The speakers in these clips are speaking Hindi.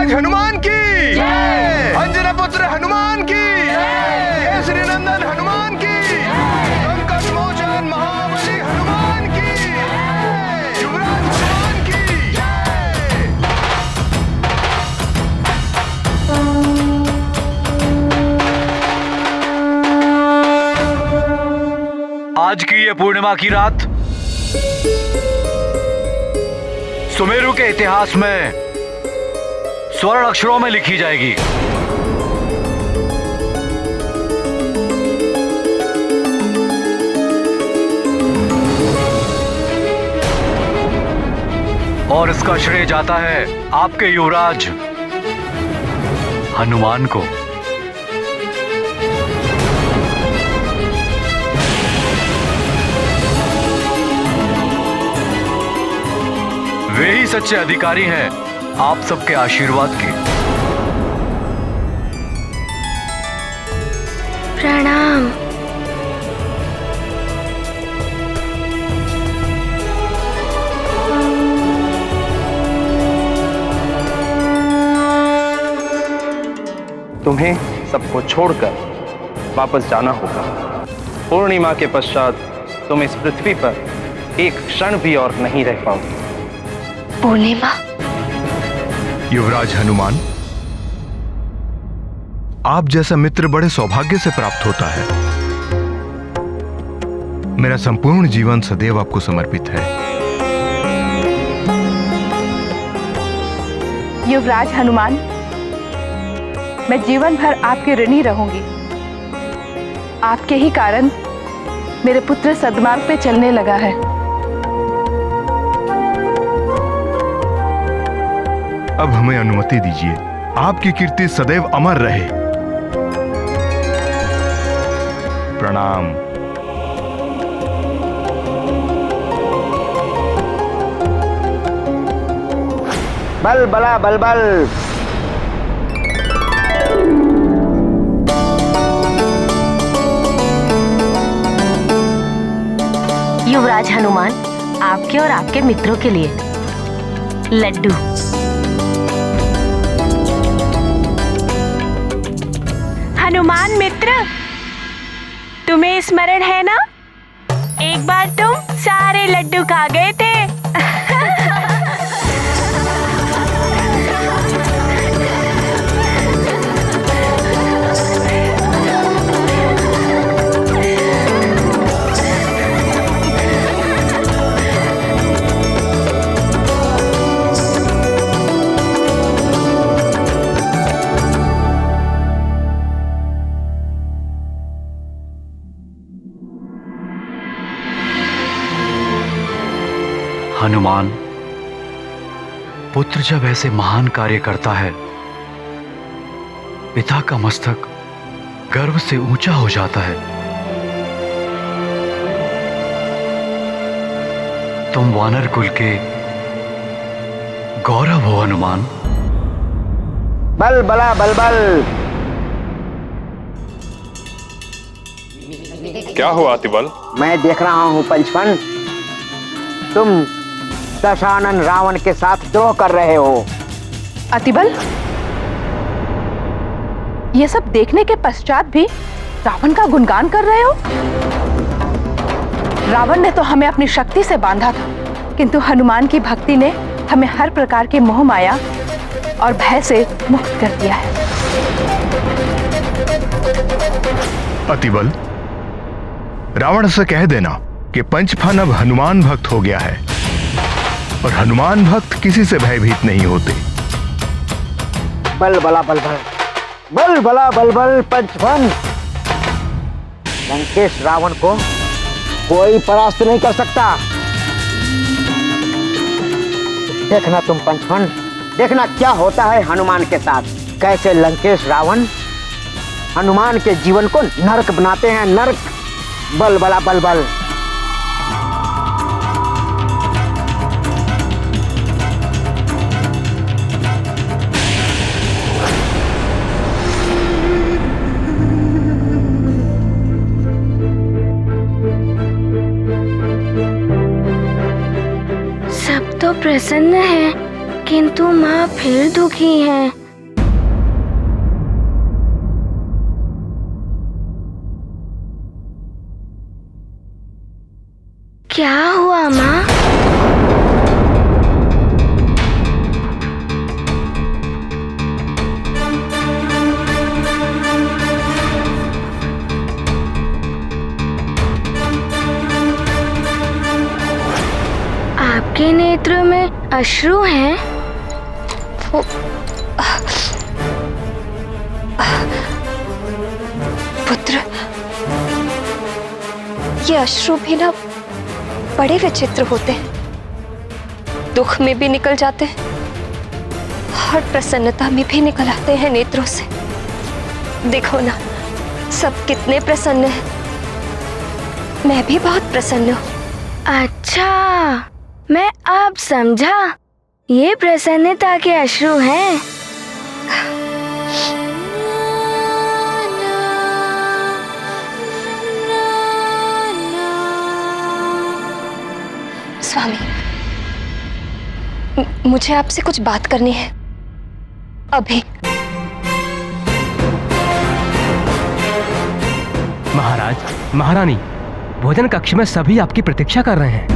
युवराज हनुमान की जय, अंजना पुत्र हनुमान की जय, केसरी नंदन हनुमान की जय, संकट मोचन महाबली हनुमान की जय, युवराज हनुमान की जय। आज की ये पूर्णिमा की रात सुमेरु के इतिहास में स्वर्ण अक्षरों में लिखी जाएगी। और इसका श्रेय जाता है आपके युवराज हनुमान को। वे ही सच्चे अधिकारी हैं आप सबके आशीर्वाद के। प्रणाम। तुम्हें सबको छोड़कर वापस जाना होगा। पूर्णिमा के पश्चात तुम इस पृथ्वी पर एक क्षण भी और नहीं रह पाओगे। पूर्णिमा? युवराज हनुमान, आप जैसा मित्र बड़े सौभाग्य से प्राप्त होता है। मेरा संपूर्ण जीवन सदैव आपको समर्पित है। युवराज हनुमान, मैं जीवन भर आपके ऋणी रहूंगी। आपके ही कारण मेरे पुत्र सद्मार्ग पे चलने लगा है। अब हमें अनुमति दीजिए, आपकी कीर्ति सदैव अमर रहे। प्रणाम। बल बला बल बल। युवराज हनुमान, आपके और आपके मित्रों के लिए लड्डू। हनुमान मित्र, तुम्हें स्मरण है ना, एक बार तुम सारे लड्डू खा गए थे। हनुमान, पुत्र जब ऐसे महान कार्य करता है, पिता का मस्तक गर्व से ऊंचा हो जाता है। तुम वानर कुल के गौरव हो हनुमान। बल बला बल बल। क्या हुआ अतिबल? मैं देख रहा हूं पंचफन, तुम दशानन रावण के साथ द्रोह कर रहे हो। अतिबल, ये सब देखने के पश्चात भी रावण का गुणगान कर रहे हो? रावण ने तो हमें अपनी शक्ति से बांधा था, किंतु हनुमान की भक्ति ने हमें हर प्रकार के मोह माया और भय से मुक्त कर दिया है। अतिबल, रावण से कह देना कि पंचफन अब हनुमान भक्त हो गया है और हनुमान भक्त किसी से भयभीत नहीं होते। बल बला बल बल, बल बला बल बल पंचफन। लंकेश रावण को कोई परास्त नहीं कर सकता। देखना तुम पंचफन, देखना क्या होता है हनुमान के साथ। कैसे लंकेश रावण हनुमान के जीवन को नरक बनाते हैं, नरक। बल बला बल बल। सब तो प्रसन्न है, किंतु माँ फिर दुखी हैं। क्या हुआ माँ? आपके नेत्र में अश्रु हैं? पुत्र, ये अश्रु भी ना बड़े विचित्र होते हैं। दुख में भी निकल जाते हैं और प्रसन्नता में भी निकल आते हैं नेत्रों से। देखो ना, सब कितने प्रसन्न हैं। मैं भी बहुत प्रसन्न हूँ। अच्छा, मैं अब समझा, ये प्रसन्नता के अश्रु हैं। स्वामी, मुझे आपसे कुछ बात करनी है अभी। महाराज, महारानी, भोजन कक्ष में सभी आपकी प्रतीक्षा कर रहे हैं।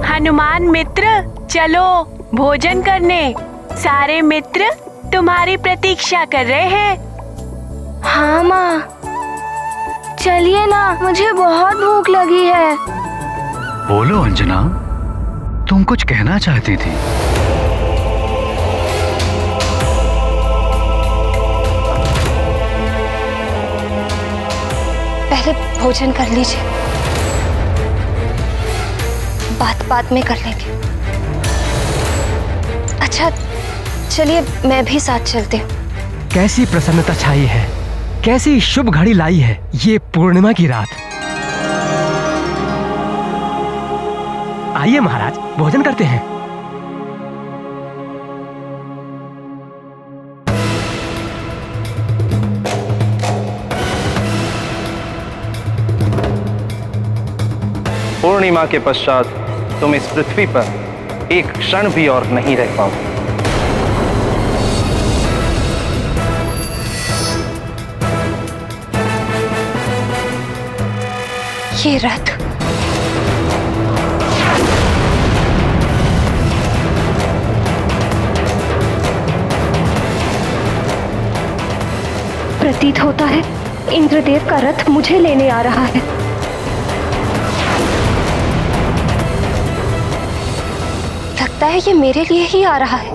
हनुमान मित्र, चलो भोजन करने। सारे मित्र तुम्हारी प्रतीक्षा कर रहे हैं। हाँ माँ, चलिए ना, मुझे बहुत भूख लगी है। बोलो अंजना, तुम कुछ कहना चाहती थी। पहले भोजन कर लीजिए, बात बात में कर लेंगे। अच्छा, चलिए मैं भी साथ चलती हूँ। कैसी प्रसन्नता छाई है, कैसी शुभ घड़ी लाई है ये पूर्णिमा की रात। आइए महाराज, भोजन करते हैं। पूर्णिमा के पश्चात तुम इस पृथ्वी पर एक क्षण भी और नहीं रह पाओगे। ये रथ प्रतीत होता है इंद्रदेव का रथ मुझे लेने आ रहा है। लगता है ये मेरे लिए ही आ रहा है।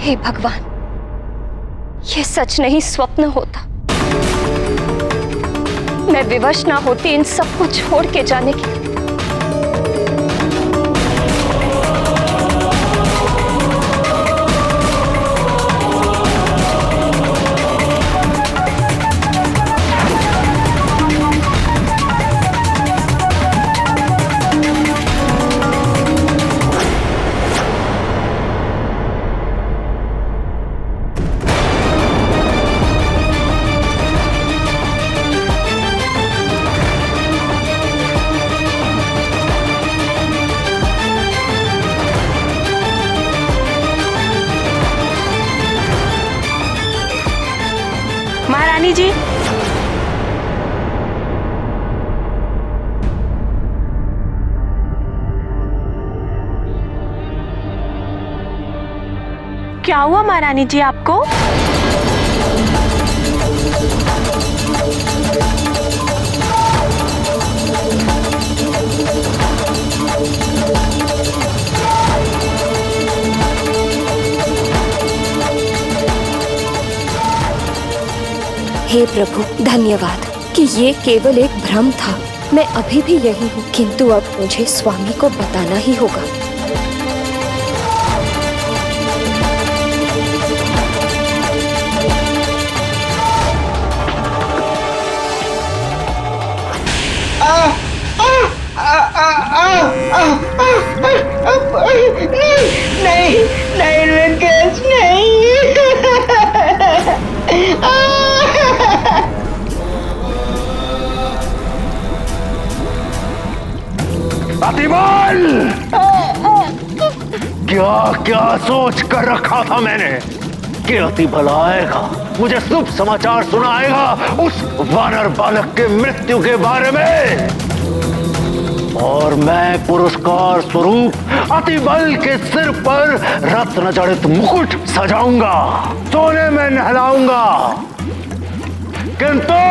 हे भगवान, ये सच नहीं स्वप्न होता। मैं विवश ना होती इन सबको छोड़ के जाने की। महारानी जी, क्या हुआ महारानी जी आपको? हे प्रभु, धन्यवाद कि ये केवल एक भ्रम था। मैं अभी भी यही हूँ, किंतु अब मुझे स्वामी को बताना ही होगा। नहीं नहीं लंकेश, नहीं। अतिबल! क्या क्या सोच कर रखा था मैंने कि अतिबल आएगा, मुझे शुभ समाचार सुनाएगा उस वानर बालक के मृत्यु के बारे में, और मैं पुरस्कार स्वरूप अतिबल के सिर पर रत्न जड़ित मुकुट सजाऊंगा, सोने में नहलाऊंगा। किंतु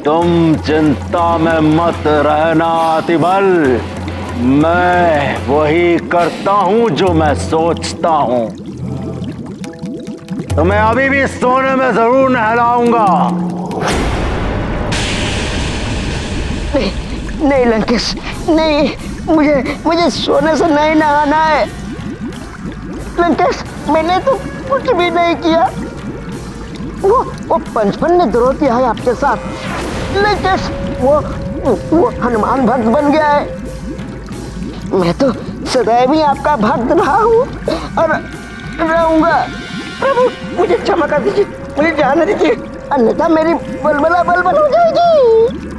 तुम चिंता में मत रहना अतिबल, मैं वही करता हूं जो मैं सोचता हूं। तो मैं अभी भी सोने में जरूर नहलाऊंगा। नहीं लंकेश, नहीं, मुझे सोने से नहीं नहाना है। लंकेश, मैंने तो कुछ भी नहीं किया। वो पंचपन ने द्रोह किया है आपके साथ। लंकेश, वो हनुमान भक्त बन गया है। मैं तो सदैव ही आपका भक्त रहा हूँ और रहूंगा। प्रभु, मुझे क्षमा कर दीजिए, मुझे जाने दीजिए, अन्यथा मेरी बलबला बलबल हो जाएगी।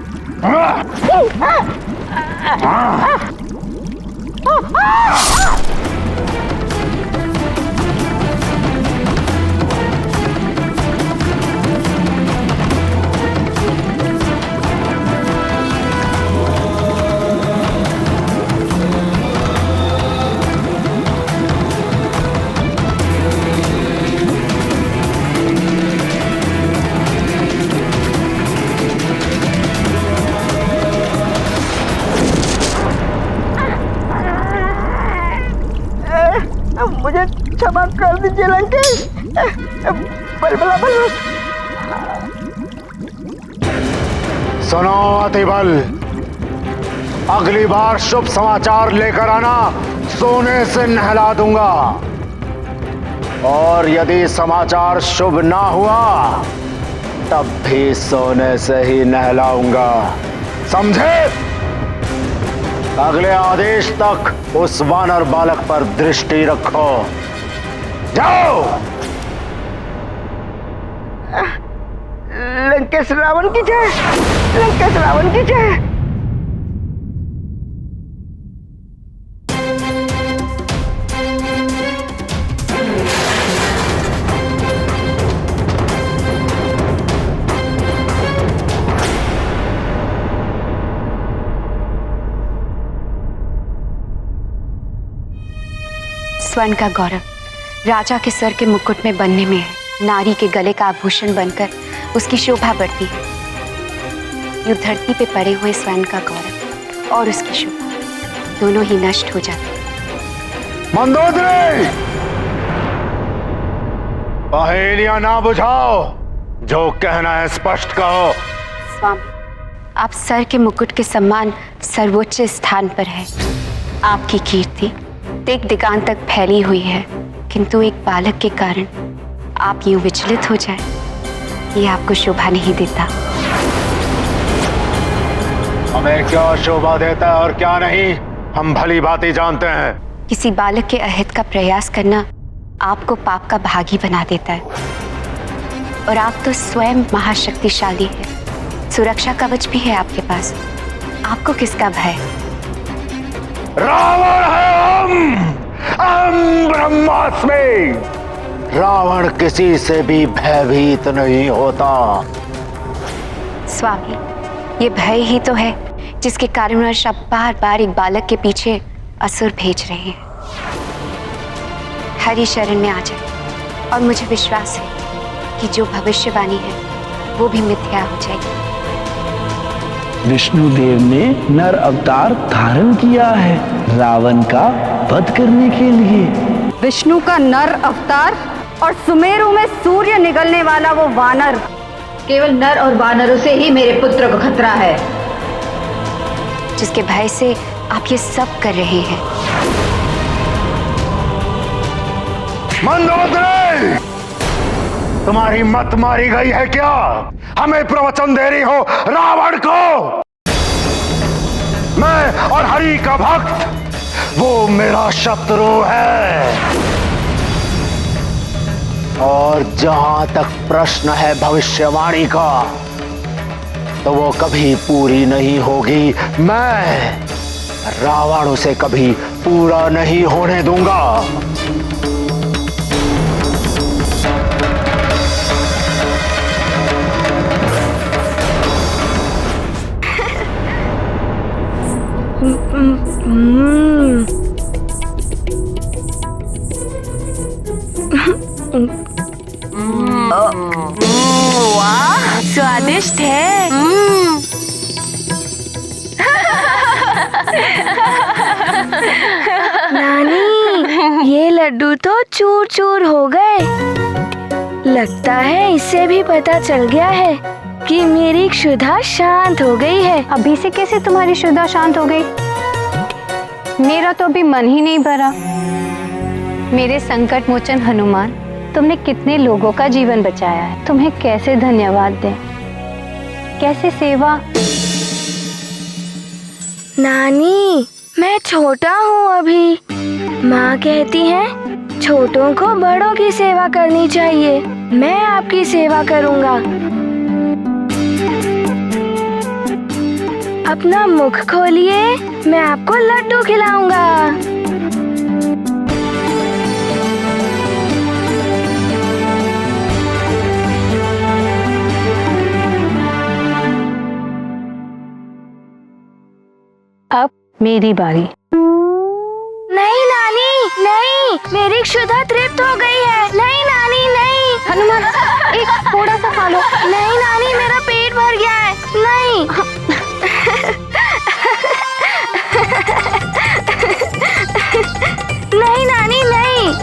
मुझे क्षमा कर दीजिए लंकेश, बलबला बलबल। सुनो अतिबल, अगली बार शुभ समाचार लेकर आना, सोने से नहला दूंगा, और यदि समाचार शुभ ना हुआ तब भी सोने से ही नहलाऊंगा, समझे? अगले आदेश तक उस वानर बालक पर दृष्टि रखो। जाओ। लंकेश रावण की जय, लंकेश रावण की जय। स्वर्ण का गौरव राजा के सर के मुकुट में बनने में है, नारी के गले का आभूषण बनकर उसकी शोभा बढ़ती है। यूं धरती पे पड़े हुए स्वर्ण का गौरव और उसकी शोभा दोनों ही नष्ट हो जाते हैं। मंदोदरी, पहेलियां ना बुझाओ, जो कहना है स्पष्ट कहो। स्वामी, आप सर के मुकुट के सम्मान सर्वोच्च स्थान पर है। आपकी कीर्ति दिग दिगांत तक फैली हुई है, किंतु एक बालक के कारण आप यूं विचलित हो जाए, ये आपको शोभा नहीं देता। हमें क्या शोभा देता है और क्या नहीं, हम भली बात ही जानते हैं। किसी बालक के अहित का प्रयास करना आपको पाप का भागी बना देता है, और आप तो स्वयं महाशक्तिशाली है, सुरक्षा कवच भी है आपके पास, आपको किसका भय? रावण है हम ब्रह्मास्मि। रावण किसी से भी भयभीत नहीं होता। स्वामी, ये भय ही तो है जिसके कारण आप बार बार एक बालक के पीछे असुर भेज रहे हैं। हरि शरण में आ जाए, और मुझे विश्वास है कि जो भविष्यवाणी है वो भी मिथ्या हो जाएगी। विष्णुदेव ने नर अवतार धारण किया है रावण का वध करने के लिए। विष्णु का नर अवतार और सुमेरु में सूर्य निगलने वाला वो वानर, केवल नर और वानरों से ही मेरे पुत्र को खतरा है, जिसके भय से आप ये सब कर रहे हैं। मंदोदरी, तुम्हारी मत मारी गई है क्या? हमें प्रवचन दे रही हो रावण को? मैं और हरि का भक्त, वो मेरा शत्रु है। और जहां तक प्रश्न है भविष्यवाणी का, तो वो कभी पूरी नहीं होगी। मैं रावण उसे कभी पूरा नहीं होने दूंगा। वाह, स्वादिष्ट है। नानी, ये लड्डू तो चूर चूर हो गए। लगता है इससे भी पता चल गया है कि मेरी क्षुधा शांत हो गई है। अभी से कैसे तुम्हारी क्षुधा शांत हो गई? मेरा तो अभी मन ही नहीं भरा। मेरे संकट मोचन हनुमान, तुमने कितने लोगों का जीवन बचाया है। तुम्हें कैसे धन्यवाद दें, कैसे सेवा। नानी, मैं छोटा हूँ अभी। माँ कहती है छोटों को बड़ों की सेवा करनी चाहिए। मैं आपकी सेवा करूँगा। अपना मुख खोलिए, मैं आपको लड्डू खिलाऊंगा। अब मेरी बारी। नहीं नानी, नहीं, मेरी क्षुधा तृप्त हो गई है। नहीं नानी, नहीं। हनुमान, एक थोड़ा सा खा लो। नहीं नानी, मेरा पेट भर गया है। नहीं। नहीं नानी, नहीं।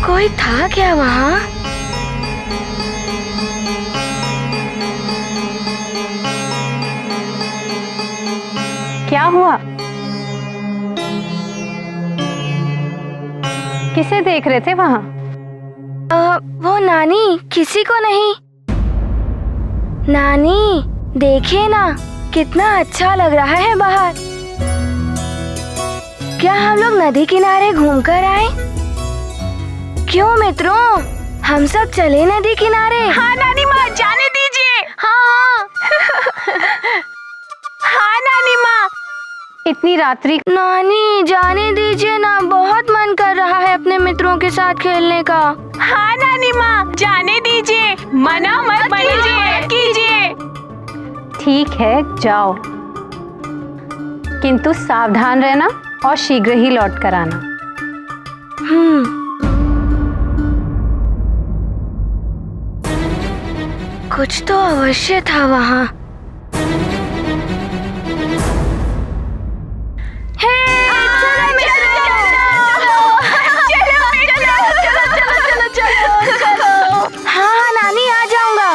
कोई था क्या वहाँ? क्या हुआ? किसे देख रहे थे वहाँ? वो नानी, किसी को नहीं। नानी, देखिए ना, कितना अच्छा लग रहा है बाहर। क्या हम लोग नदी किनारे घूमकर आए? क्यों मित्रों, हम सब चले नदी किनारे? हाँ नानी माँ, जाने दीजिए। हाँ हाँ नानी माँ। इतनी रात्रि। नानी, जाने दीजिए ना, बहुत मन कर रहा है अपने मित्रों के साथ खेलने का। हाँ नानी माँ, जाने दीजिए, मना मत कीजिए। ठीक है, जाओ, किंतु सावधान रहना और शीघ्र ही लौट कर आना। कुछ तो अवश्य था वहाँ। हाँ नानी, आ जाऊंगा।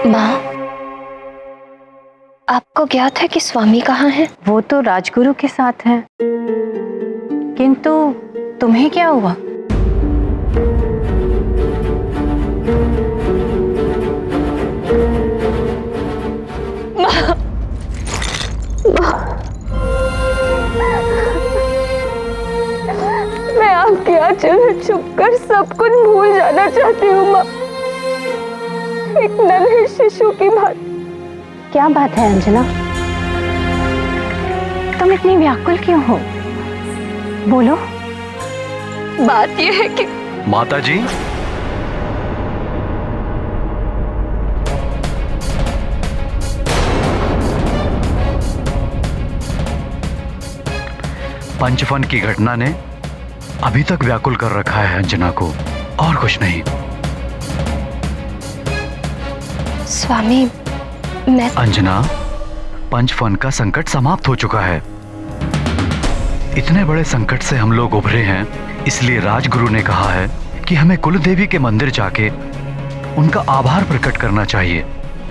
माँ, आपको ज्ञात है कि स्वामी कहाँ हैं? वो तो राजगुरु के साथ हैं, किंतु तुम्हें क्या हुआ? मैं आपके आंचल में छुपकर सब कुछ भूल जाना चाहती हूँ माँ, एक नन्हे शिशु की बात। क्या बात है अंजना, तुम इतनी व्याकुल क्यों हो? बोलो। बात यह है कि माता जी, पंचफन की घटना ने अभी तक व्याकुल कर रखा है अंजना को, और कुछ नहीं। स्वामी, मैं अंजना, पंचफन का संकट समाप्त हो चुका है। इतने बड़े संकट से हम लोग उभरे हैं, इसलिए राजगुरु ने कहा है कि हमें कुलदेवी के मंदिर जाके उनका आभार प्रकट करना चाहिए।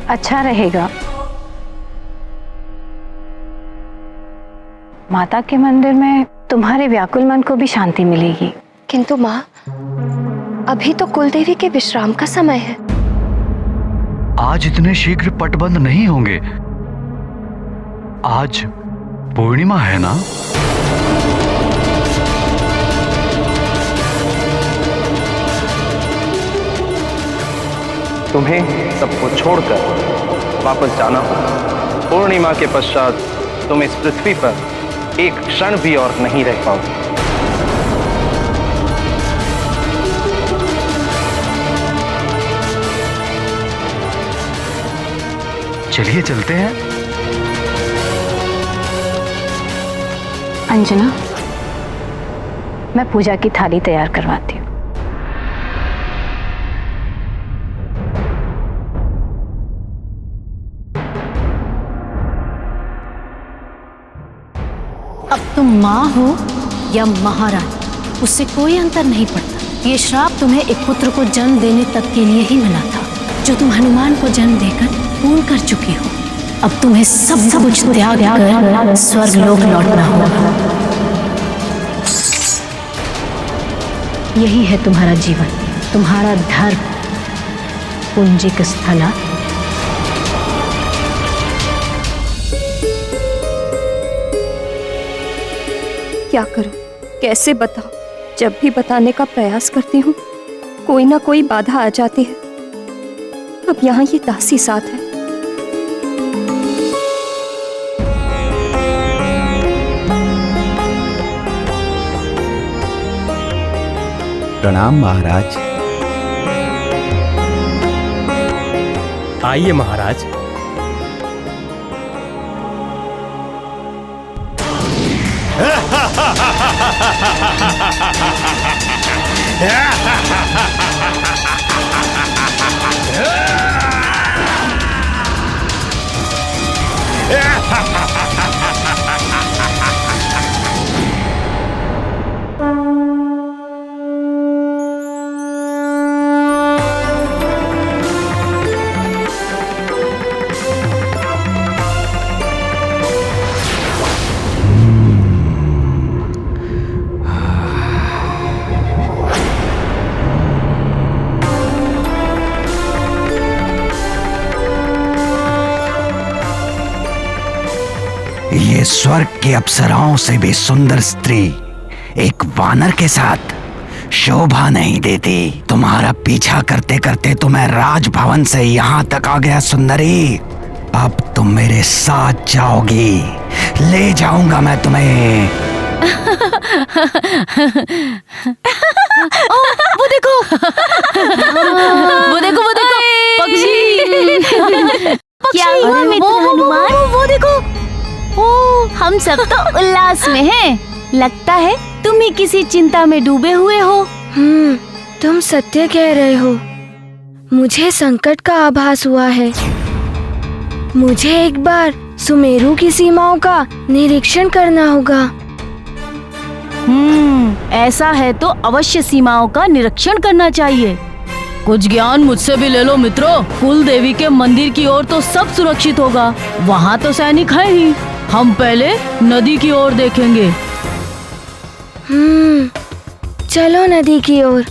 अच्छा रहेगा। माता के मंदिर में तुम्हारे व्याकुल मन को भी शांति मिलेगी। किंतु माँ, अभी तो कुलदेवी के विश्राम का समय है। आज इतने शीघ्र पटबंद नहीं होंगे। आज पूर्णिमा है ना? तुम्हें सबको छोड़कर वापस जाना होगा। पूर्णिमा के पश्चात तुम इस पृथ्वी पर एक क्षण भी और नहीं रह पाओगे। चलिए चलते हैं। अंजना, मैं पूजा की थाली तैयार करवाती हूँ। अब तुम माँ हो या महारानी, उससे कोई अंतर नहीं पड़ता। ये श्राप तुम्हें एक पुत्र को जन्म देने तक के लिए ही मिला था, जो तुम हनुमान को जन्म देकर पूर्ण कर चुकी हो। अब तुम्हें सब कुछ त्याग कर स्वर्ग लोक लौटना होगा। यही है तुम्हारा जीवन, तुम्हारा धर्म, पुंजिक स्थला। क्या करूं, कैसे बताऊं? जब भी बताने का प्रयास करती हूँ कोई ना कोई बाधा आ जाती है। अब यहाँ ये दासी साथ है। प्रणाम महाराज। आइए महाराज। ये स्वर्ग की अप्सराओं से भी सुंदर स्त्री एक वानर के साथ शोभा नहीं देती। तुम्हारा पीछा करते करते तो मैं राजभवन से यहाँ तक आ गया सुंदरी। अब तुम मेरे साथ जाओगी, ले जाऊंगा मैं तुम्हें। वो देखो वो देखो वो देखो पक्षी। क्या हुआ मित्र हनुमान? वो देखो। ओ, हम सब तो उल्लास में हैं। लगता है तुम ही किसी चिंता में डूबे हुए हो। तुम सत्य कह रहे हो। मुझे संकट का आभास हुआ है। मुझे एक बार सुमेरु की सीमाओं का निरीक्षण करना होगा। ऐसा है तो अवश्य सीमाओं का निरीक्षण करना चाहिए। कुछ ज्ञान मुझसे भी ले लो मित्रों। कुल देवी के मंदिर की ओर तो सब सुरक्षित होगा, वहाँ तो सैनिक है ही। हम पहले नदी की ओर देखेंगे। चलो नदी की ओर।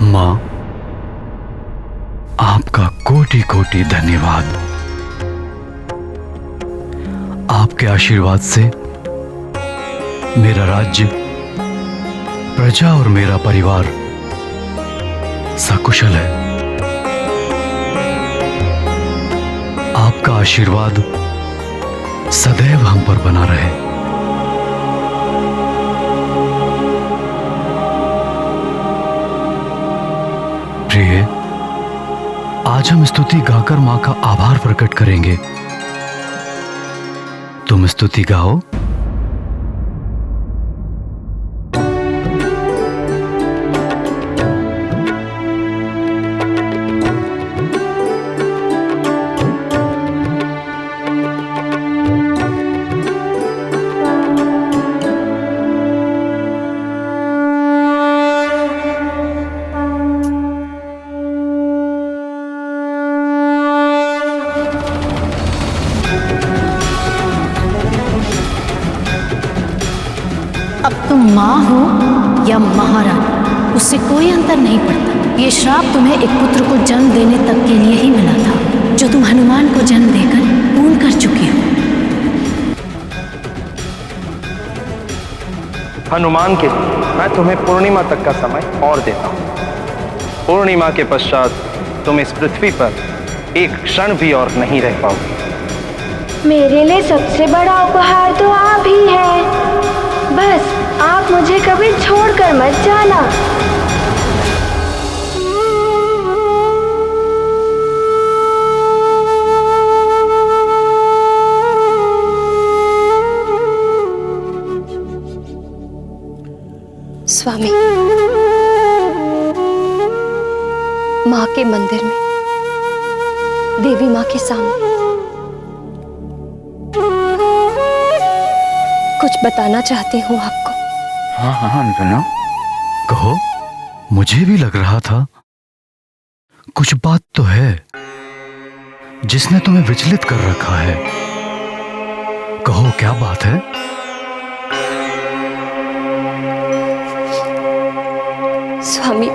माँ, आपका कोटि कोटि धन्यवाद। आपके आशीर्वाद से मेरा राज्य, प्रजा और मेरा परिवार सकुशल है। आपका आशीर्वाद सदैव हम पर बना रहे। प्रिय, आज हम स्तुति गाकर मां का आभार प्रकट करेंगे। तुम स्तुति गाओ। अब तुम माँ हो या महारानी, उससे कोई अंतर नहीं पड़ता। ये श्राप तुम्हें एक पुत्र को जन्म देने तक के लिए ही मिला था, जो तुम हनुमान को जन्म देकर पूर्ण कर चुकी हो। हनुमान के लिए मैं तुम्हें पूर्णिमा तक का समय और देता हूँ। पूर्णिमा के पश्चात तुम इस पृथ्वी पर एक क्षण भी और नहीं रह पाओगे। मेरे लिए सबसे बड़ा उपहार तो आप ही हैं। बस आप मुझे कभी छोड़कर मत जाना। स्वामी, माँ के मंदिर में देवी माँ के सामने कुछ बताना चाहती हूँ आपको। हाँ हाँ अनपना, कहो। मुझे भी लग रहा था कुछ बात तो है जिसने तुम्हें विचलित कर रखा है। कहो क्या बात है? स्वामी,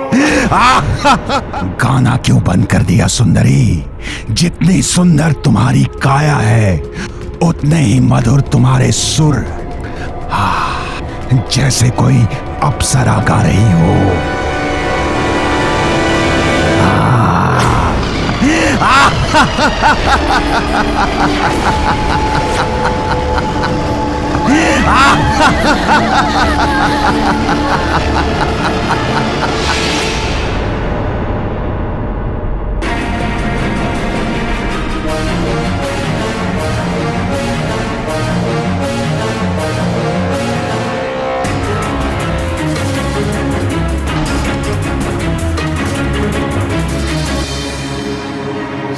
गाना क्यों बंद कर दिया सुंदरी? जितनी सुंदर तुम्हारी काया है उतने ही मधुर तुम्हारे सुर। जैसे कोई अप्सरा गा रही हो।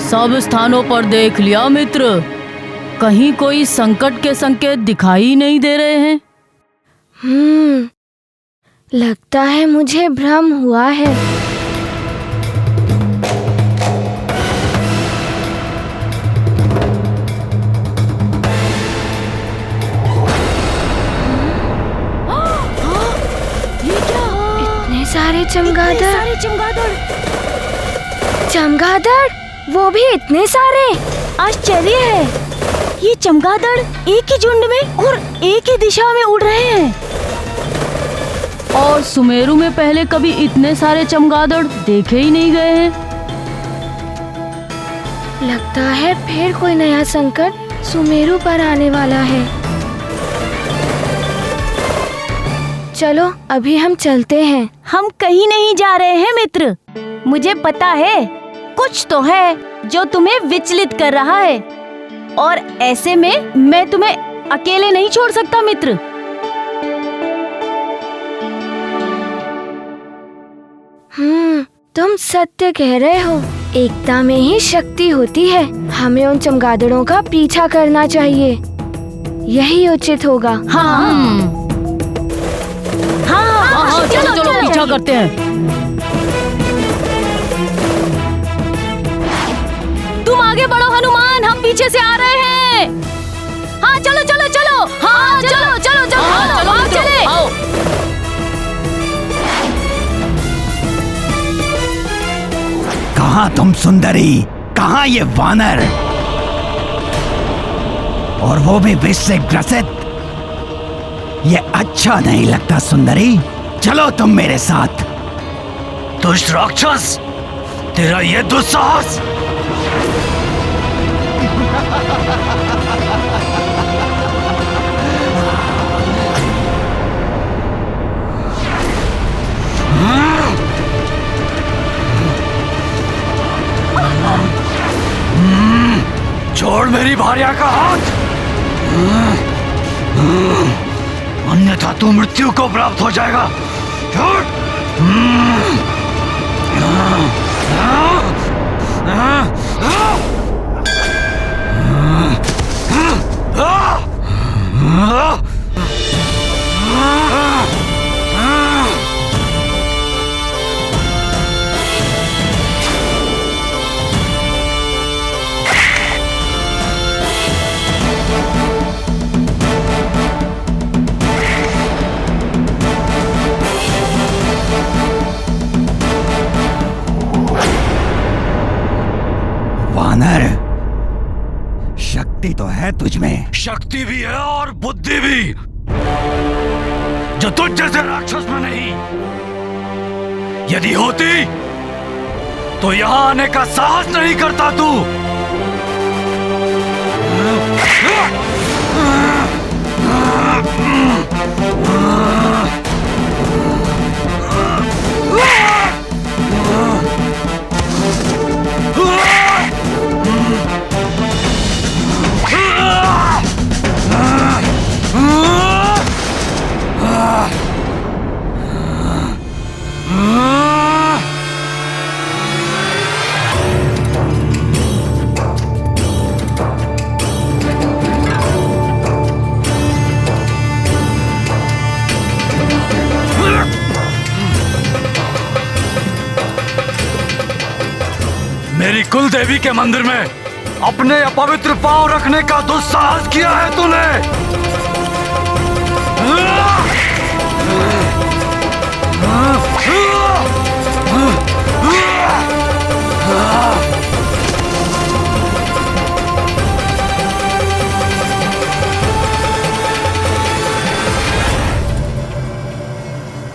सब स्थानों पर देख लिया मित्र, कहीं कोई संकट के संकेत दिखाई नहीं दे रहे हैं। लगता है मुझे भ्रम हुआ है। ये क्या? इतने सारे चमगादड़। चमगादड़, वो भी इतने सारे। आश्चर्य है, ये चमगादड़ एक ही झुंड में और एक ही दिशा में उड़ रहे हैं। और सुमेरु में पहले कभी इतने सारे चमगादड़ देखे ही नहीं गए हैं। लगता है फिर कोई नया संकट सुमेरु पर आने वाला है। चलो अभी हम चलते हैं। हम कहीं नहीं जा रहे हैं मित्र। मुझे पता है कुछ तो है जो तुम्हें विचलित कर रहा है, और ऐसे में मैं तुम्हें अकेले नहीं छोड़ सकता मित्र। तुम सत्य कह रहे हो। एकता में ही शक्ति होती है। हमें उन चमगादड़ों का पीछा करना चाहिए, यही उचित होगा। हाँ, चलो चलो पीछा करते हैं। तुम आगे बढ़ो हनुमान, हम पीछे से आ रहे हैं। हाँ चलो चलो चलो। हाँ चलो चलो चलो। हाँ, चलो आप चले। कहाँ तुम सुंदरी? कहाँ ये वानर? और वो भी विष से ग्रसित। ये अच्छा नहीं लगता सुंदरी। चलो तुम मेरे साथ। दुष्ट राक्षस, तेरा ये दुस्साहस! छोड़ मेरी भार्या का हाथ, अन्यथा तू मृत्यु को प्राप्त हो जाएगा। छोड़। है तुझ में? शक्ति भी है और बुद्धि भी, जो तुझ जैसे राक्षस में नहीं। यदि होती तो यहां आने का साहस नहीं करता तू। मेरी कुल देवी के मंदिर में अपने अपवित्र पांव रखने का दुस्साहस किया है तूने।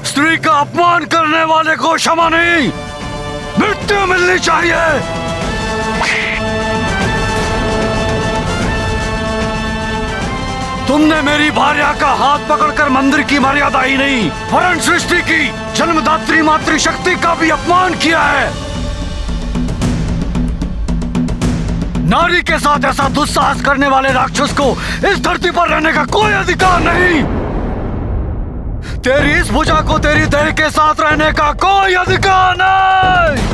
स्त्री का अपमान करने वाले को क्षमा नहीं, मृत्यु मिलनी चाहिए। तुमने मेरी भार्या का हाथ पकड़कर मंदिर की मर्यादा ही नहीं, वरन सृष्टि की जन्मदात्री मातृशक्ति का भी अपमान किया है। नारी के साथ ऐसा दुस्साहस करने वाले राक्षस को इस धरती पर रहने का कोई अधिकार नहीं। तेरी इस भुजा को तेरी देह के साथ रहने का कोई अधिकार नहीं।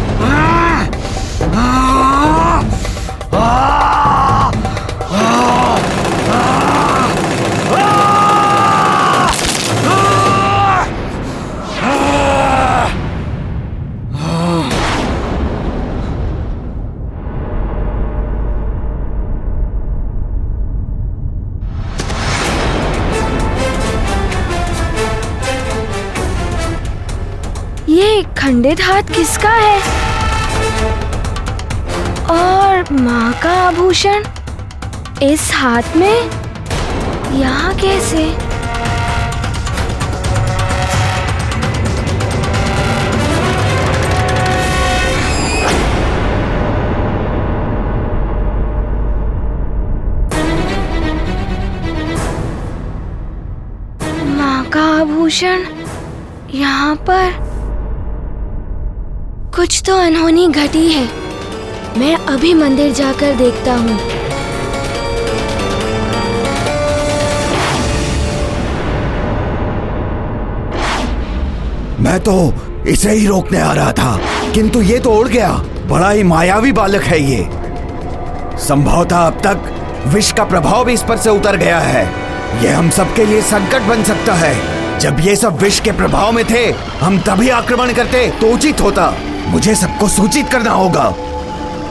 ये खंडित हाथ किसका है? और माँ का आभूषण इस हाथ में यहाँ कैसे? माँ का आभूषण यहाँ पर। कुछ तो अनहोनी घटी है। मैं अभी मंदिर जाकर देखता हूँ। मैं तो इसे ही रोकने आ रहा था, किंतु ये तो उड़ गया। बड़ा ही मायावी बालक है ये। संभवतः अब तक विष का प्रभाव भी इस पर से उतर गया है। ये हम सबके लिए संकट बन सकता है। जब ये सब विष के प्रभाव में थे, हम तभी आक्रमण करते तो उचित होता। मुझे सबको सूचित करना होगा,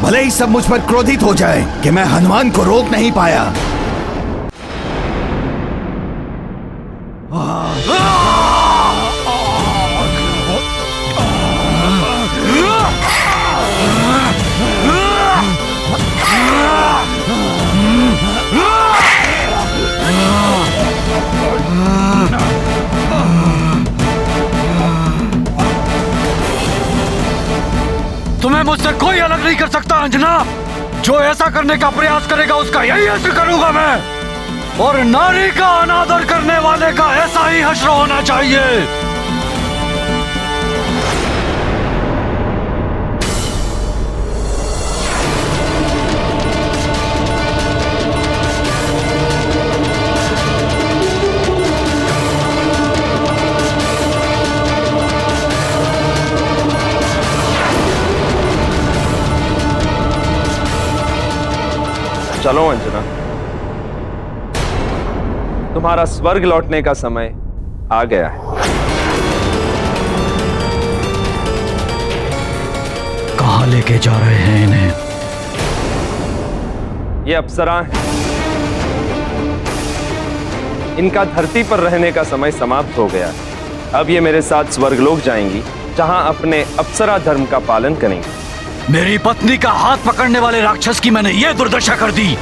भले ही सब मुझ पर क्रोधित हो जाए कि मैं हनुमान को रोक नहीं पाया। तुम्हें मुझसे कोई अलग नहीं कर सकता अंजना। जो ऐसा करने का प्रयास करेगा उसका यही हश्र करूंगा मैं। और नारी का अनादर करने वाले का ऐसा ही हश्र होना चाहिए। चलो अंजना, तुम्हारा स्वर्ग लौटने का समय आ गया है। कहां लेके जा रहे हैं इन्हें? ये अप्सराएं हैं। इनका धरती पर रहने का समय समाप्त हो गया। अब ये मेरे साथ स्वर्गलोक जाएंगी, जहां अपने अप्सरा धर्म का पालन करेंगी। मेरी पत्नी का हाथ पकड़ने वाले राक्षस की मैंने ये दुर्दशा कर दी।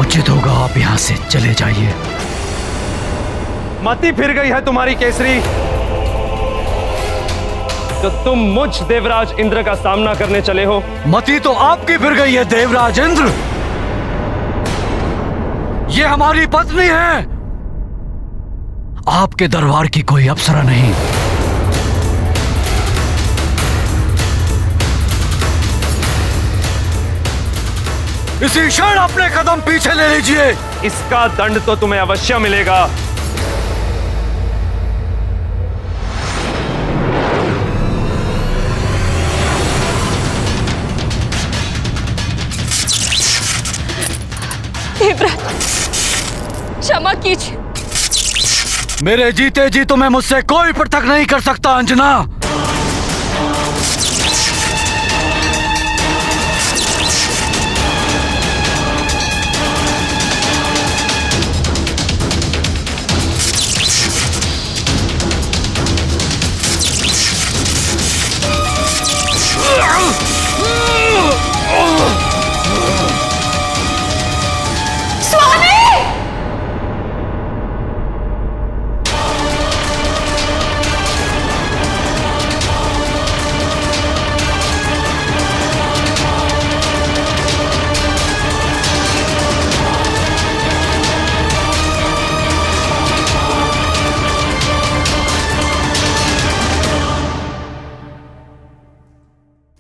उचित होगा आप यहाँ से चले जाइए। मति फिर गई है तुम्हारी केसरी, तो तुम मुझ देवराज इंद्र का सामना करने चले हो। मति तो आपकी फिर गई है देवराज इंद्र। ये हमारी पत्नी है, आपके दरबार की कोई अप्सरा नहीं। इसी क्षण अपने कदम पीछे ले लीजिए। इसका दंड तो तुम्हें अवश्य मिलेगा। क्षमा कीजिए। मेरे जीते जी तुम्हें मुझसे कोई पृथक नहीं कर सकता अंजना।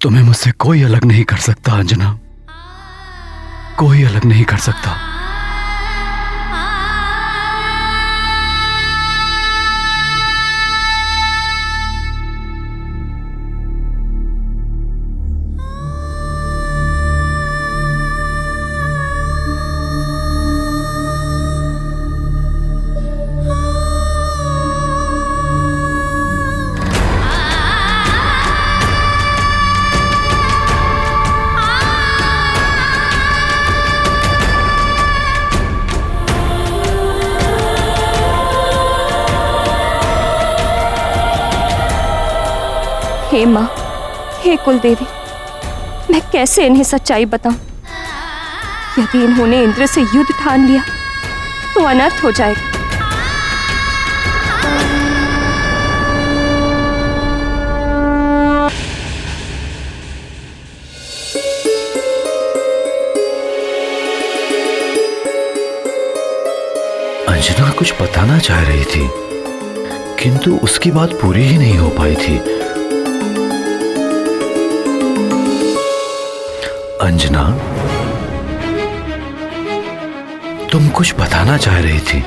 तुम्हें मुझसे कोई अलग नहीं कर सकता अंजना, कोई अलग नहीं कर सकता। हे माँ, हे कुलदेवी, मैं कैसे इन्हें सच्चाई बताऊं? यदि इन्होंने इंद्र से युद्ध ठान लिया तो अनर्थ हो जाएगा। अंजना कुछ बताना चाह रही थी, किंतु उसकी बात पूरी ही नहीं हो पाई थी। अंजना, तुम कुछ बताना चाह रही थी,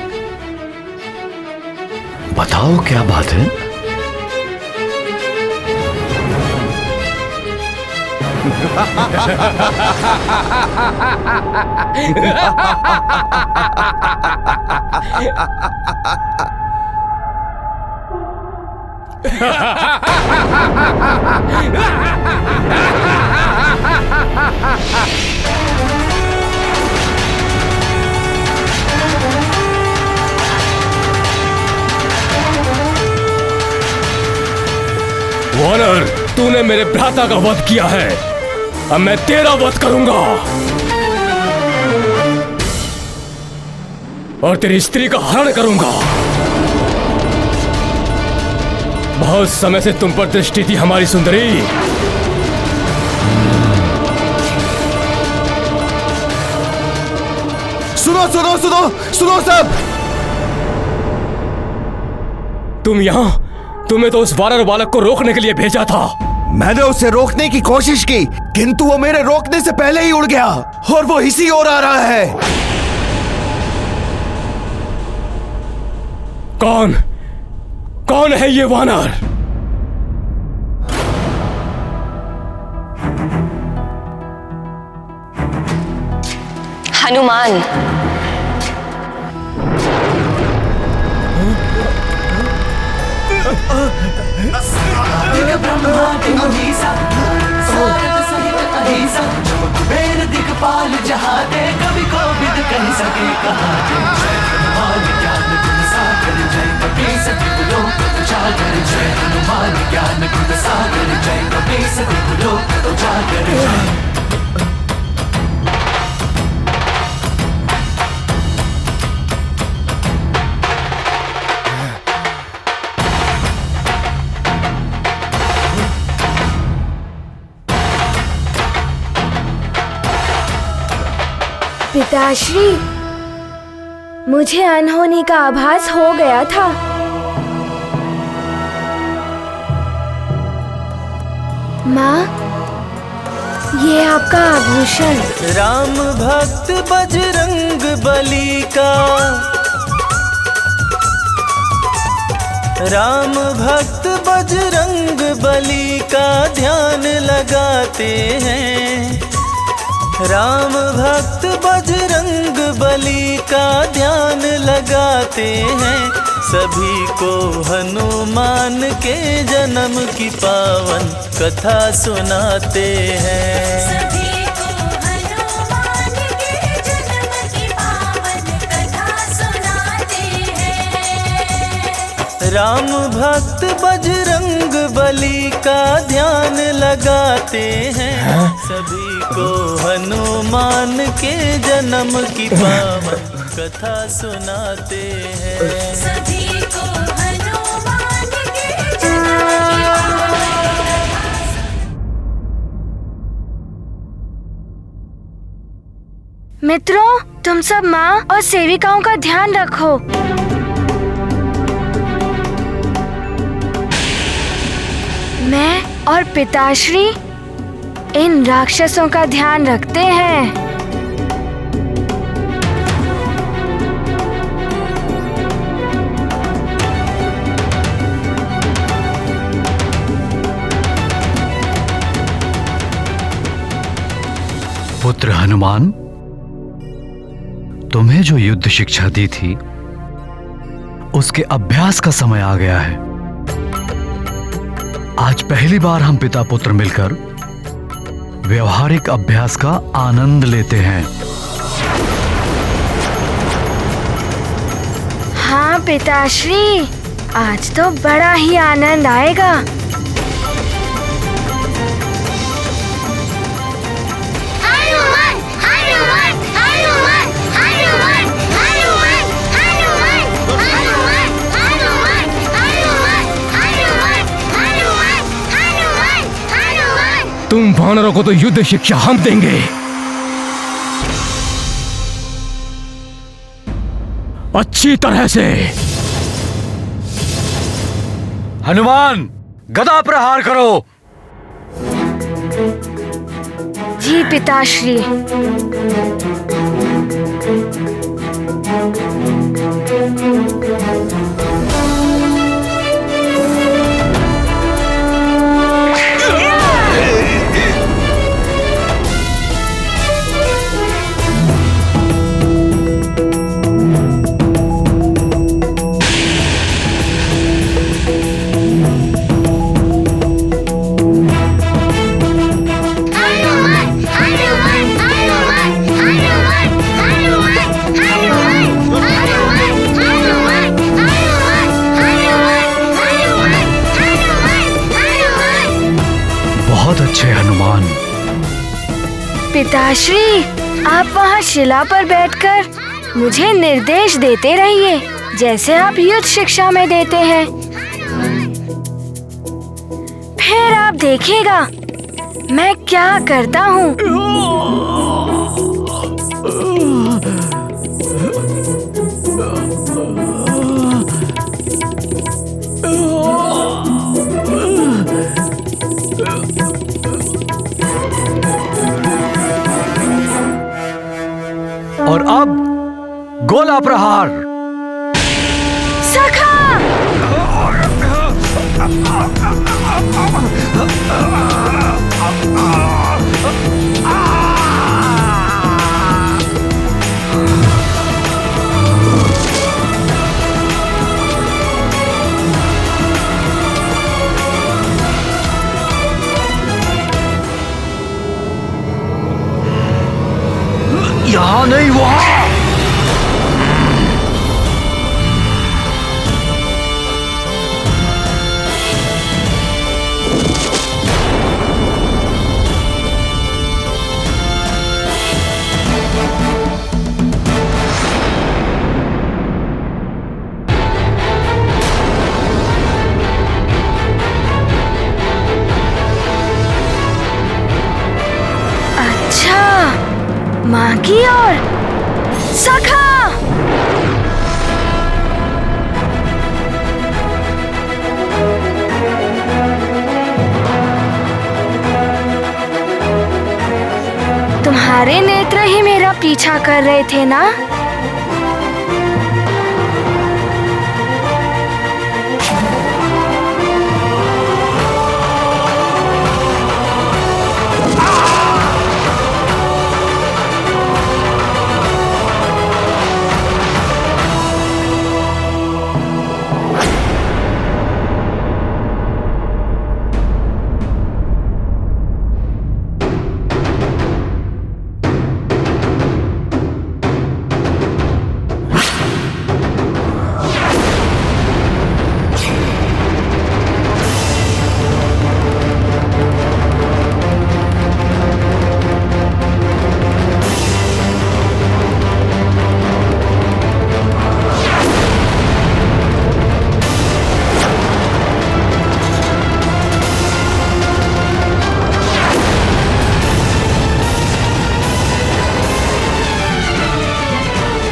बताओ क्या बात है? वानर, तूने मेरे भ्राता का वध किया है, अब मैं तेरा वध करूंगा और तेरी स्त्री का हरण करूंगा। बहुत समय से तुम पर दृष्टि थी हमारी सुंदरी। सुनो सुनो सुनो सुनो सब, तुम यहां, तुम्हें तो उस वानर बालक को रोकने के लिए भेजा था। मैंने उसे रोकने की कोशिश की, किंतु वो मेरे रोकने से पहले ही उड़ गया और वो इसी ओर आ रहा है। कौन है ये वानर? हनुमान। दिखपाल जहाँ दे कभी को बिद कह सके कहा हनुमान ज्ञान गुण सागर जय कपी सती बुलो उजागर जय हनुमान ज्ञान गुण सागर जय कपी सती बुलो उजागर जय। पिताश्री, मुझे अनहोनी का आभास हो गया था। माँ, ये आपका आभूषण। राम भक्त बजरंग बली का, राम भक्त बजरंग बली का ध्यान लगाते हैं। राम भक्त बजरंग बली का ध्यान लगाते हैं। सभी को हनुमान के जन्म की पावन कथा सुनाते हैं। सभी को हनुमान के जन्म की पावन कथा सुनाते हैं। राम भक्त बजरंग बली का ध्यान लगाते हैं। सभी को हनुमान के जन्म की पावन कथा सुनाते हैं। सभी को हनुमान के जन्म की पावन। मित्रों, तुम सब माँ और सेविकाओं का ध्यान रखो। मैं और पिताश्री इन राक्षसों का ध्यान रखते हैं। पुत्र हनुमान, तुम्हें जो युद्ध शिक्षा दी थी उसके अभ्यास का समय आ गया है। आज पहली बार हम पिता पुत्र मिलकर व्यवहारिक अभ्यास का आनंद लेते हैं। हाँ पिताश्री, आज तो बड़ा ही आनंद आएगा। तुम वानरों को तो युद्ध शिक्षा हम देंगे। अच्छी तरह से। हनुमान, गदा प्रहार करो। जी पिताश्री। बहुत अच्छे हनुमान। पिताश्री, आप वहाँ शिला पर बैठकर मुझे निर्देश देते रहिए, जैसे आप युद्ध शिक्षा में देते हैं। फिर आप देखिएगा मैं क्या करता हूँ। और अब गोला प्रहार। सखा! यहाँ नहीं, वहाँ। सारे नेत्र ही मेरा पीछा कर रहे थे ना?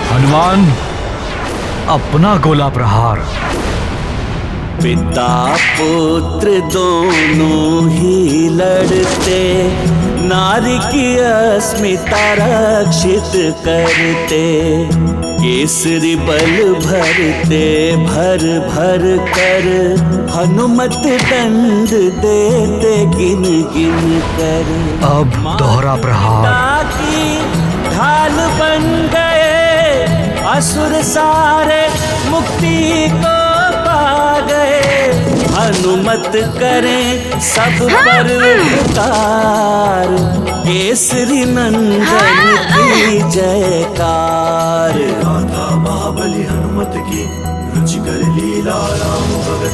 हनुमान, अपना गोला प्रहार। पिता पुत्र दोनों ही लड़ते, नारी की अस्मिता रक्षित करते, केसरी बल भरते भर भर कर, हनुमत दंड देते गिन गिन कर। अब दोहरा प्रहार। ताकि ढाल बन गए असुर सारे, मुक्ति को पा गए, हनुमत करें सब पर उपकार, केसरी नंदन की जयकार। गाथा महाबली हनुमत की, रुचिकर लीला राम भगत।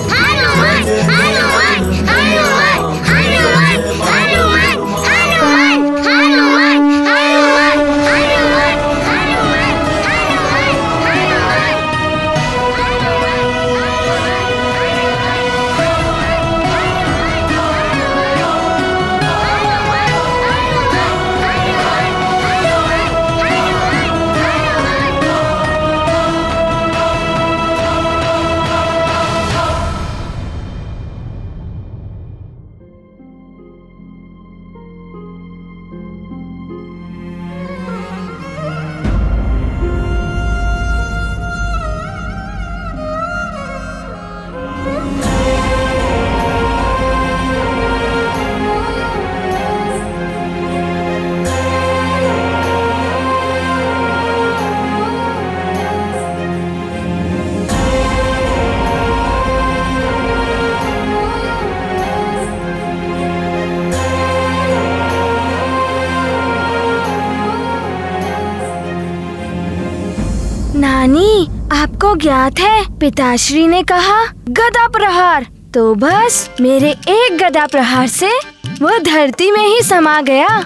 नानी, आपको ज्ञात है पिताश्री ने कहा गदा प्रहार, तो बस मेरे एक गदा प्रहार से वो धरती में ही समा गया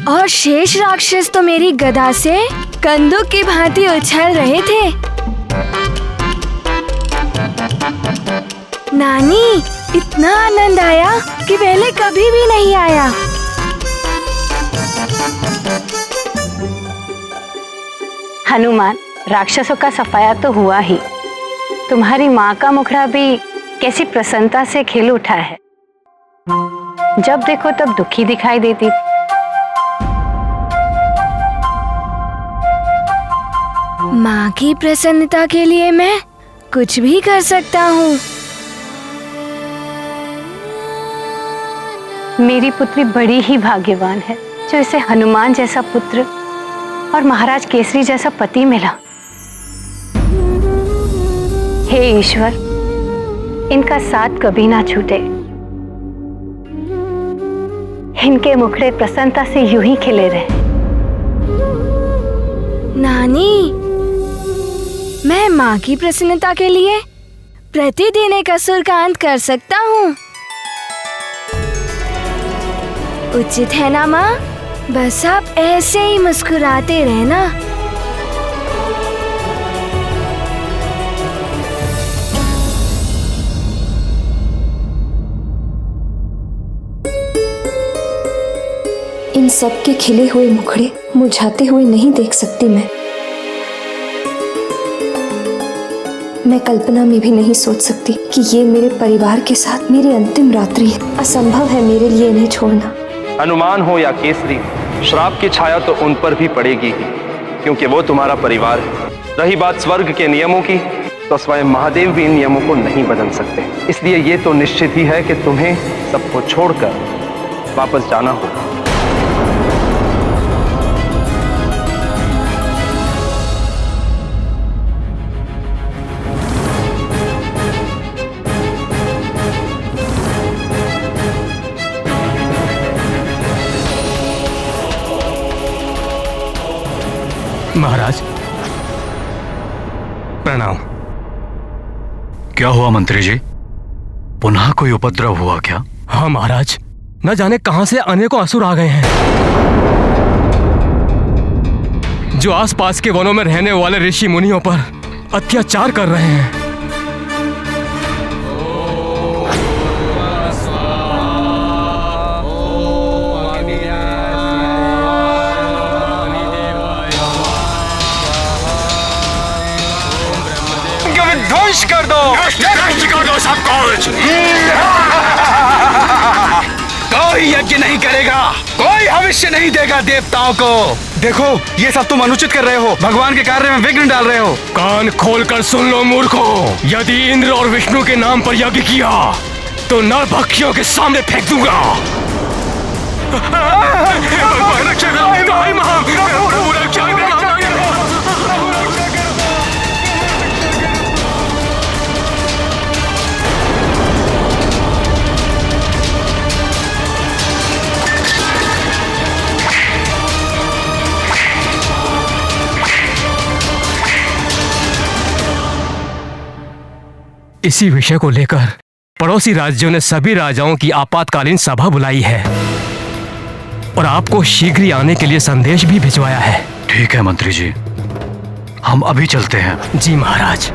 और शेष राक्षस तो मेरी गदा से कंदूक की भांति उछल रहे थे। नानी, इतना आनंद आया कि पहले कभी भी नहीं आया। हनुमान, राक्षसों का सफाया तो हुआ ही, तुम्हारी माँ का मुखड़ा भी कैसी प्रसन्नता से खिल उठा है। जब देखो तब दुखी दिखाई देती। माँ की प्रसन्नता के लिए मैं कुछ भी कर सकता हूँ। मेरी पुत्री बड़ी ही भाग्यवान है जो इसे हनुमान जैसा पुत्र और महाराज केसरी जैसा पति मिला। हे ईश्वर, इनका साथ कभी ना छूटे, इनके मुखड़े प्रसन्नता से यूं ही खिले रहे। नानी, मैं माँ की प्रसन्नता के लिए प्रतिदिन एक असुर का अंत कर सकता हूँ। उचित है ना माँ? बस आप ऐसे ही मुस्कुराते रहना। इन सब के खिले हुए मुखड़े मुरझाते हुए नहीं देख सकती मैं कल्पना में भी नहीं सोच सकती कि ये मेरे परिवार के साथ मेरी अंतिम रात्रि है। असंभव है मेरे लिए इन्हें छोड़ना। हनुमान हो या केसरी, श्राप की छाया तो उन पर भी पड़ेगी ही, क्योंकि वो तुम्हारा परिवार है। रही बात स्वर्ग के नियमों की, तो स्वयं महादेव भी इन नियमों को नहीं बदल सकते। इसलिए ये तो निश्चित ही है कि तुम्हें सबको छोड़कर वापस जाना होगा। महाराज प्रणाम। क्या हुआ मंत्री जी? पुनः कोई उपद्रव हुआ क्या? हाँ महाराज, न जाने कहां से अनेकों असुर आ गए हैं, जो आसपास के वनों में रहने वाले ऋषि मुनियों पर अत्याचार कर रहे हैं। ध्वंस कर दो, सब कुछ। कोई यज्ञ नहीं करेगा, कोई भविष्य नहीं देगा देवताओं को। देखो, ये सब तुम अनुचित कर रहे हो, भगवान के कार्य में विघ्न डाल रहे हो। कान खोलकर सुन लो मूर्खों, यदि इंद्र और विष्णु के नाम पर यज्ञ किया तो नरभक्षियों के सामने फेंक दूंगा। इसी विषय को लेकर पड़ोसी राज्यों ने सभी राजाओं की आपातकालीन सभा बुलाई है और आपको शीघ्र ही आने के लिए संदेश भी भिजवाया है। ठीक है मंत्री जी, हम अभी चलते हैं। जी महाराज।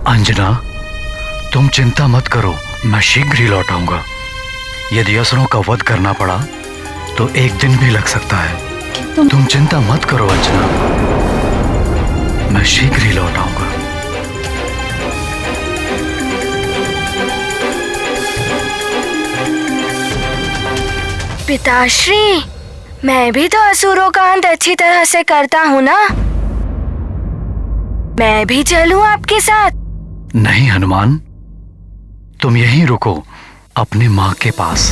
अंजना, तुम चिंता मत करो, मैं शीघ्र ही लौट आऊंगा। यदि असुरों का वध करना पड़ा तो एक दिन भी लग सकता है। तुम चिंता मत करो अंजना, मैं शीघ्र ही लौट आऊंगा। पिताश्री, मैं भी तो असुरों का अंत अच्छी तरह से करता हूँ ना, मैं भी चलूं आपके साथ? नहीं हनुमान, तुम यहीं रुको अपनी माँ के पास।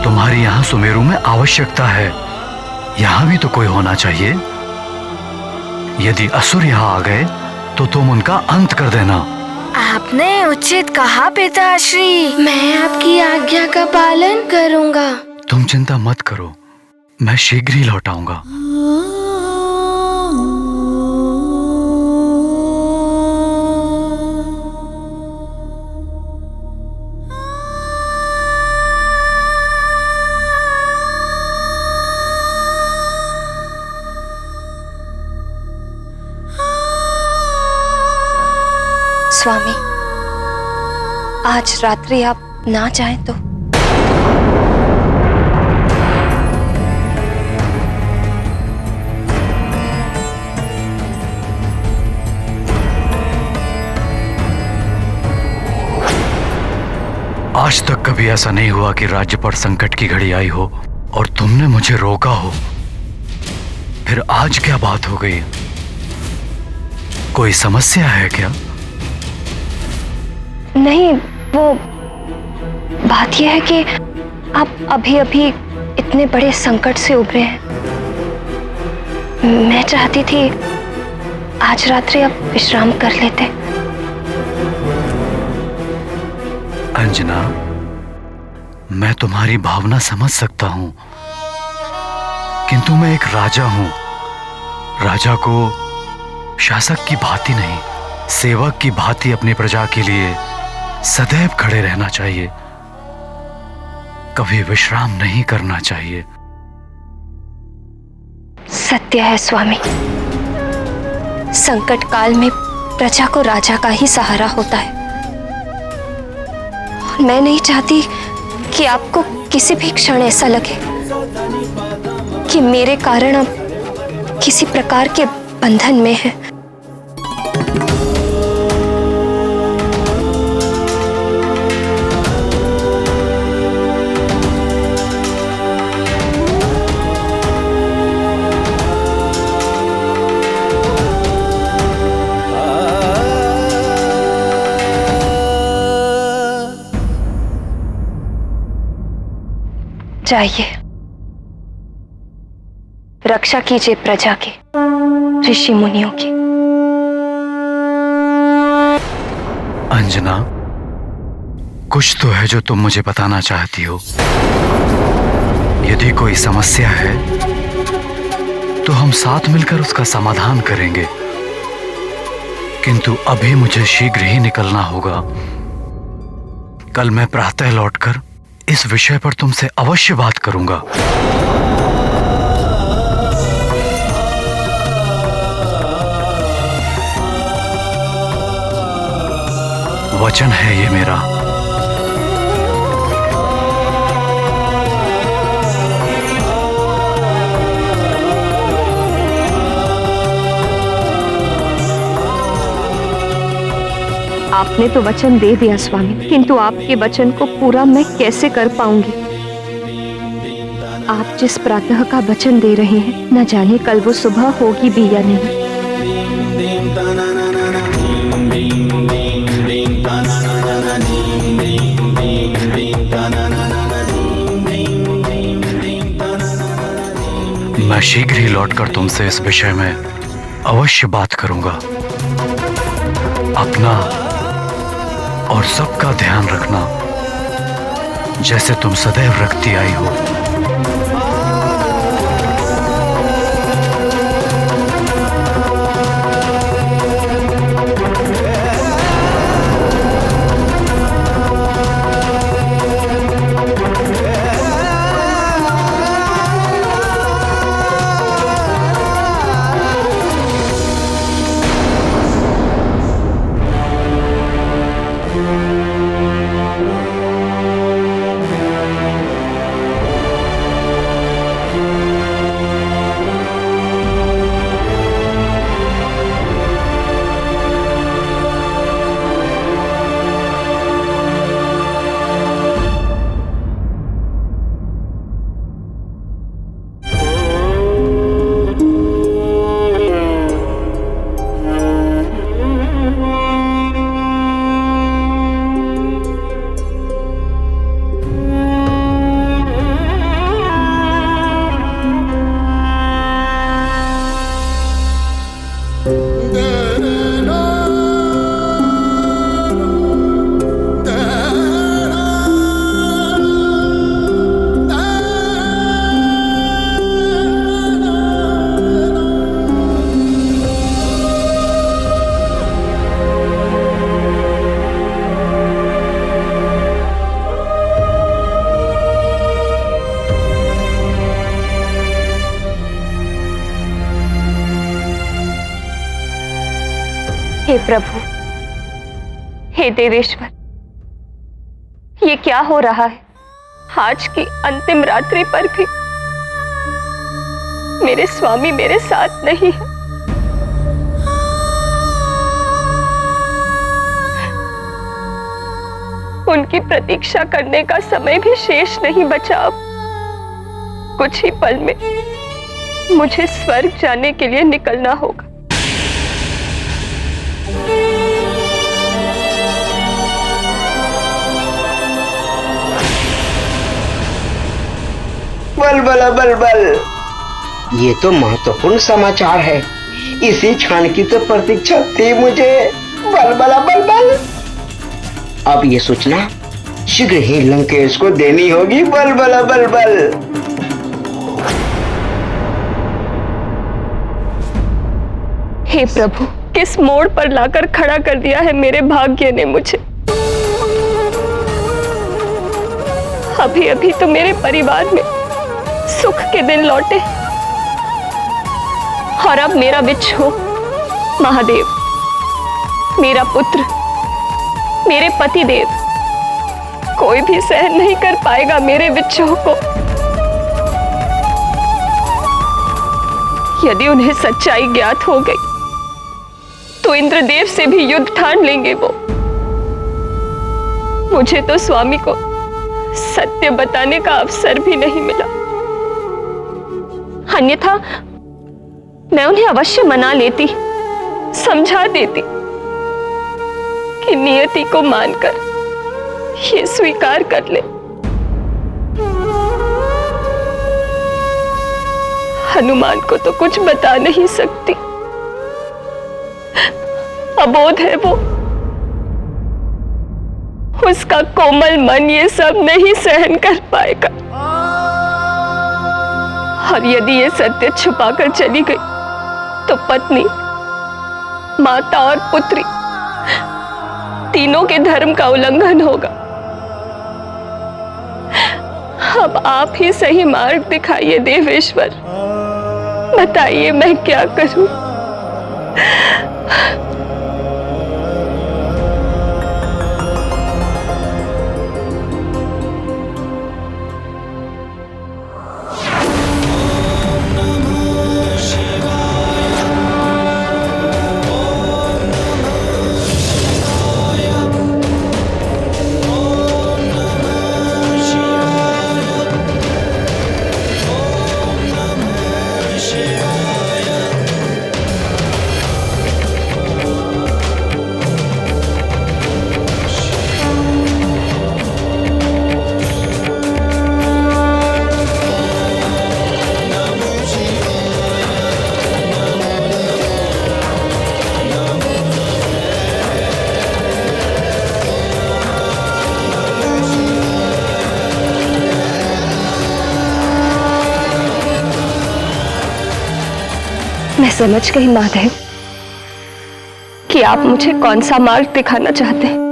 तुम्हारी यहाँ सुमेरु में आवश्यकता है, यहाँ भी तो कोई होना चाहिए। यदि असुर यहाँ आ गए तो तुम उनका अंत कर देना। आपने उचित कहा पिताश्री, मैं आपकी आज्ञा का पालन करूंगा। तुम चिंता मत करो, मैं शीघ्र ही लौट आऊंगा। स्वामी, आज रात्रि आप ना जाएं तो। आज तक कभी ऐसा नहीं हुआ कि राज्य पर संकट की घड़ी आई हो और तुमने मुझे रोका हो। फिर आज क्या बात हो गई? कोई समस्या है क्या? नहीं, वो बात यह है कि आप अभी अभी इतने बड़े संकट से उभरे हैं। मैं चाहती थी आज रात्रि आप विश्राम कर लेते। अंजना, मैं तुम्हारी भावना समझ सकता हूं, किंतु मैं एक राजा हूं। राजा को शासक की भांति नहीं, सेवक की भांति अपनी प्रजा के लिए सदैव खड़े रहना चाहिए, कभी विश्राम नहीं करना चाहिए। सत्य है स्वामी, संकट काल में प्रजा को राजा का ही सहारा होता है। और मैं नहीं चाहती कि आपको किसी भी क्षण ऐसा लगे कि मेरे कारण आप किसी प्रकार के बंधन में हैं। जाइए, रक्षा कीजिए प्रजा की, ऋषि मुनियों की। अंजना, कुछ तो है जो तुम मुझे बताना चाहती हो। यदि कोई समस्या है तो हम साथ मिलकर उसका समाधान करेंगे, किंतु अभी मुझे शीघ्र ही निकलना होगा। कल मैं प्रातः लौटकर इस विषय पर तुमसे अवश्य बात करूंगा। वचन है ये मेरा। आपने तो वचन दे दिया स्वामी, किंतु आपके वचन को पूरा मैं कैसे कर पाऊंगी? आप जिस प्रातः का वचन दे रहे हैं, न जाने कल वो सुबह होगी भी या नहीं। मैं शीघ्र ही लौटकर तुमसे इस विषय में अवश्य बात करूंगा। अपना और सबका ध्यान रखना, जैसे तुम सदैव रखती आई हो। हे प्रभु, हे देवेश्वर, ये क्या हो रहा है? आज की अंतिम रात्रि पर भी मेरे स्वामी मेरे साथ नहीं है। उनकी प्रतीक्षा करने का समय भी शेष नहीं बचा। अब कुछ ही पल में मुझे स्वर्ग जाने के लिए निकलना होगा। बल बल बल बल, ये तो महत्वपूर्ण समाचार है। इसी क्षण की तो प्रतीक्षा थी मुझे। बल बल बल बल, अब ये सूचना शीघ्र ही लंकेश को देनी होगी। बल बल बल बल। हे प्रभु, किस मोड़ पर लाकर खड़ा कर दिया है मेरे भाग्य ने मुझे। अभी अभी तो मेरे परिवार में सुख के दिन लौटे, और अब मेरा विच्छोह महादेव, मेरा पुत्र, मेरे पति देव, कोई भी सहन नहीं कर पाएगा मेरे विच्छोह को। यदि उन्हें सच्चाई ज्ञात हो गई तो इंद्रदेव से भी युद्ध ठान लेंगे वो। मुझे तो स्वामी को सत्य बताने का अवसर भी नहीं मिला, अन्यथा मैं उन्हें अवश्य मना लेती, समझा देती कि नियति को मानकर ये स्वीकार कर ले हनुमान को तो कुछ बता नहीं सकती, अबोध है वो। उसका कोमल मन ये सब नहीं सहन कर पाएगा, और यदि ये सत्य छुपाकर चली गई तो पत्नी, माता और पुत्री तीनों के धर्म का उल्लंघन होगा। अब आप ही सही मार्ग दिखाइए देवेश्वर, बताइए मैं क्या करूं। मैं समझ गई महादेव कि आप मुझे कौन सा मार्ग दिखाना चाहते हैं।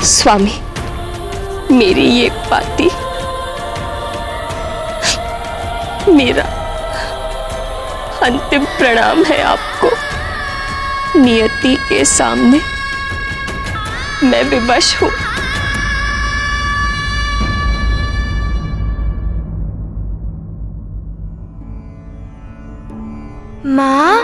स्वामी, मेरी ये पाती मेरा अंतिम प्रणाम है आपको। नियति के सामने मैं विवश हूं। माँ,